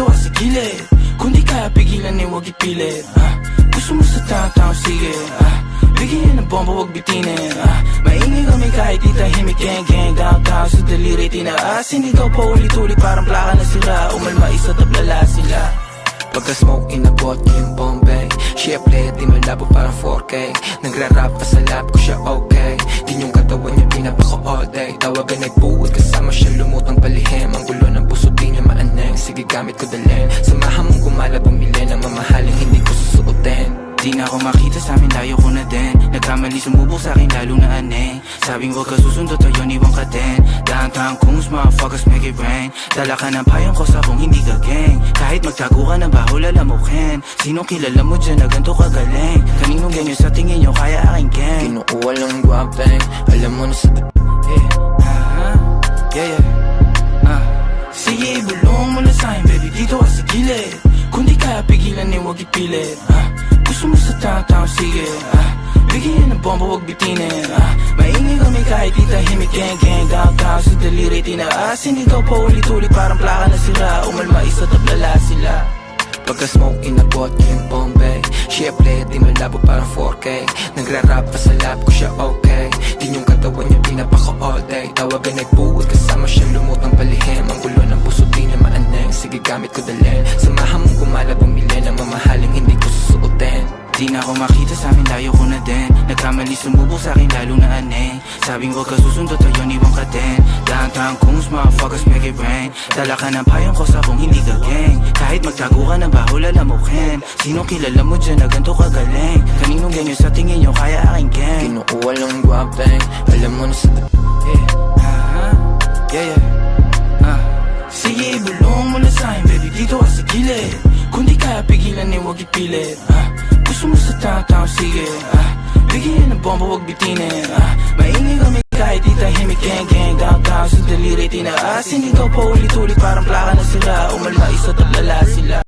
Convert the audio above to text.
dito ka sa gilid. Kung di kaya pigilan ay huwag ipilit. Gusto mo sa tao-tao, sige. Bigyan ng bomba, huwag bitinin. Maingay kami kahit di tahimik. Gang-gang, downtown sa daliri tinaas. Sinigaw pa ulit-ulit parang plaka na sira. Umalma isa tablala sila. Pagka-smoke inabot niya yung Bombay. Siyempre di malabo parang 4K. Nagra-rap pa sa lab ko siya okay. Din yung katawan niya pinapako all day. Tawagan ay buwid kasama siya lumutang palihim. Ang gulo ng puso di niya maaneng. Sige gamit ko dalhin. Samahan mong gumala bumili ng mamahaling hindi ko susuotin. Di na ako makita sa amin, layo ko na din. Nagkamali sumubok sa akin, lalo na aneng. Sabing huwag ka susundo, tayo niwang ka din. Downtown Kings, motherfuckers make it rain. Dala ka ng payong ko sa kung hindi ka gang. Kahit magtago ka ng baho, lalamukin. Sinong kilala mo dyan na ganito kagaling? Kaninong ganyan sa tingin nyo, kaya aking gang. Kinukuha lang guwapeng. Alam mo na sa Sige, ibulong mo na sa'kin, baby, dito ka sa gilid. Kung di kaya pigilan ay huwag ipilit. Gusto mo sa tao-tao, sige. Bigyan ng bomba, huwag bitinin. Maingay kami kahit di tahimik. Gang-gang, downtown sa daliri tinaas. Sinigaw pa ulit-ulit parang plaka na sira. Umalma isa tablala sila. Pagka-smoke inabot niya yung Bombay. Siyempre di malabo parang 4K. Nagra-rap pa sa lab ko siya okay. Din yung katawan niya pinapako all day. Tawagan ay buwid kasama siya lumutang palihim. Ang gulo ng puso di niya maaneng. Sige gamit ko dalhin. Samahan mong gumala bumili ng mamahaling hindi ko susuotin. Di na ako makita sa amin, layo ko na din. Nagkamali sumubok sa akin, lalo na aneng. Sabing huwag ka susundo, tayo niwang ka din. Downtown Kings, motherfuckers make it rain. Dala ka ng payong ko sa kung hindi ka gang. Kahit magtago ka ng baho, lalamukin. Sinong kilala mo dyan na ganito kagaling? Kaninong ganyan sa tingin nyo, kaya aking gang. Kinukuha lang guwapeng. Alam mo na sa Sige, ibulong mo na sa'kin, baby, dito ka sa gilid. Kung di kaya pigilan ay huwag ipilit. Gusto mo sa tao-tao, sige. Bigyan ng bomba, huwag bitinin. Maingay kami kahit di tahimik. Gang-gang, downtown sa daliri tinaas. Sinigaw pa ulit-ulit parang plaka na sira. Umalma isa tablala sila.